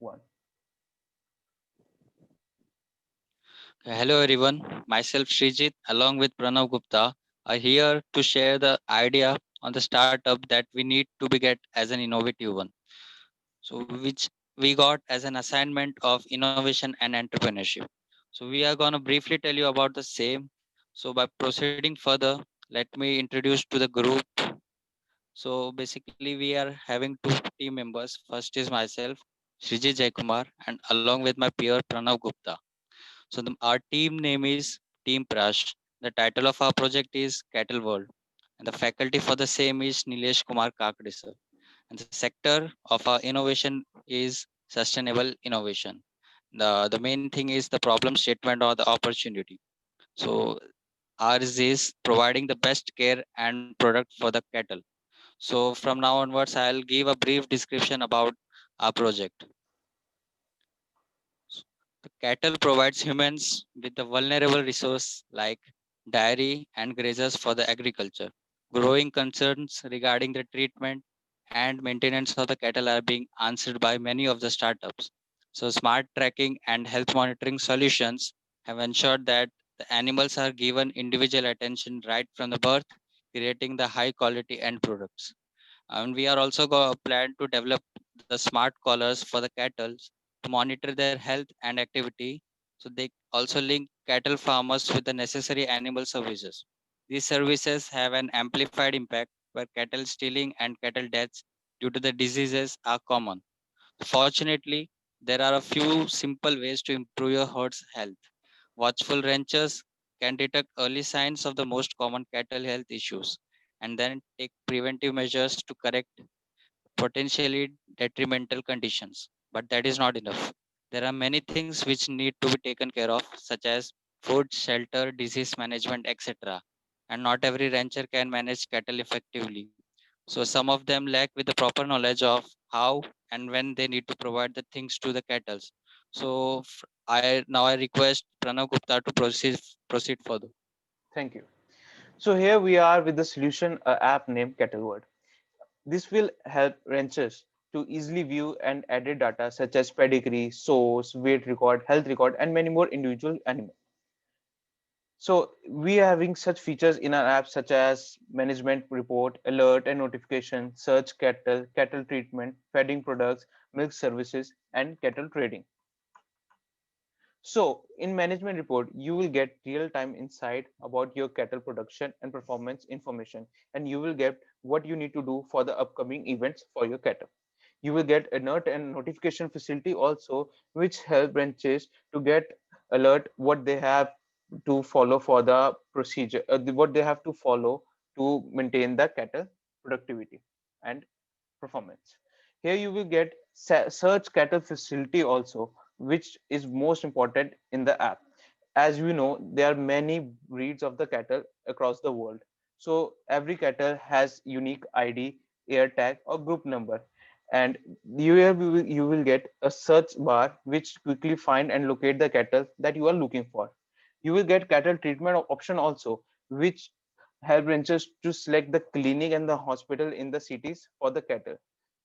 one. Hello everyone, myself Srijit along with Pranav Gupta are here to share the idea on the startup that we need to be get as an innovative one. So which we got as an assignment of innovation and entrepreneurship. So we are going to briefly tell you about the same. So by proceeding further, let me introduce to the group. So basically we are having two team members. First is myself, Srijit Jaikumar, and along with my peer Pranav Gupta. So our team name is Team Prash. The title of our project is Cattle World, and the faculty for the same is Nilesh Kumar Kakde sir. And the sector of our innovation is sustainable innovation. The main thing is the problem statement or the opportunity. So ours is providing the best care and product for the cattle. So from now onwards, I'll give a brief description about our project. The cattle provides humans with the vulnerable resource like dairy and grazers for the agriculture. Growing concerns regarding the treatment and maintenance of the cattle are being answered by many of the startups. So smart tracking and health monitoring solutions have ensured that the animals are given individual attention right from the birth, creating the high quality end products. And we are also plan to develop the smart collars for the cattle to monitor their health and activity. So they also link cattle farmers with the necessary animal services. These services have an amplified impact where cattle stealing and cattle deaths due to the diseases are common. Fortunately, there are a few simple ways to improve your herd's health. Watchful ranchers can detect early signs of the most common cattle health issues and then take preventive measures to correct potentially detrimental conditions. But that is not enough. There are many things which need to be taken care of, such as food, shelter, disease management, etc. And not every rancher can manage cattle effectively. So some of them lack with the proper knowledge of how and when they need to provide the things to the cattle. So I request Pranav Gupta to proceed further. Thank you. So here we are with the solution app named Kettleword. This will help ranchers to easily view and edit data such as pedigree, source, weight record, health record, and many more individual animals. So we are having such features in our app such as management report, alert and notification, search cattle, cattle treatment, feeding products, milk services, and cattle trading. So in management report, you will get real-time insight about your cattle production and performance information, and you will get what you need to do for the upcoming events for your cattle. You will get alert and notification facility also, which help ranchers to get alert what they have to follow for the procedure, what they have to follow to maintain the cattle productivity and performance. Here you will get search cattle facility also, which is most important in the app. As we know, there are many breeds of the cattle across the world. So every cattle has unique ID, air tag, or group number. And you will get a search bar which quickly find and locate the cattle that you are looking for. You will get cattle treatment option also, which help ranchers to select the clinic and the hospital in the cities for the cattle.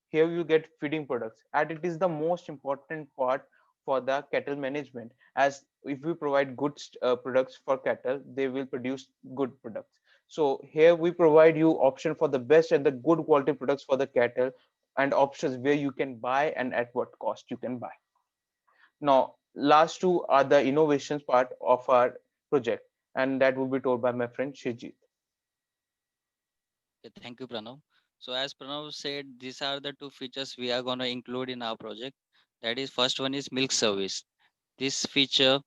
Here you get feeding products, and it is the most important part for the cattle management, as if we provide good products for cattle, they will produce good products. So here we provide you option for the best and the good quality products for the cattle, and options where you can buy and at what cost you can buy. Now last two are the innovations part of our project, and that will be told by my friend Shijit. Okay, thank you, Pranav. So as Pranav said, these are the two features we are going to include in our project. That is, first one is milk service. This feature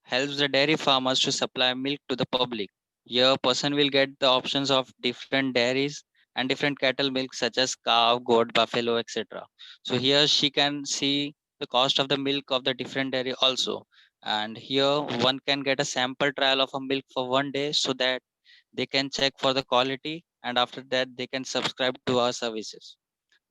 helps the dairy farmers to supply milk to the public. Here, a person will get the options of different dairies and different cattle milk, such as cow, goat, buffalo, etc. So here she can see the cost of the milk of the different dairy also. And here one can get a sample trial of a milk for 1 day so that they can check for the quality, and after that they can subscribe to our services.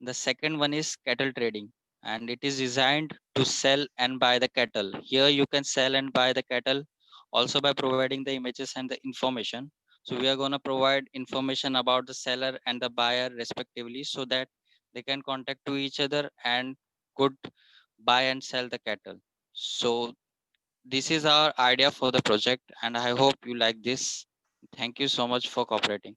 The second one is cattle trading, and it is designed to sell and buy the cattle. Here you can sell and buy the cattle also by providing the images and the information. So we are going to provide information about the seller and the buyer respectively so that they can contact to each other and could buy and sell the cattle. So this is our idea for the project, and I hope you like this. Thank you so much for cooperating.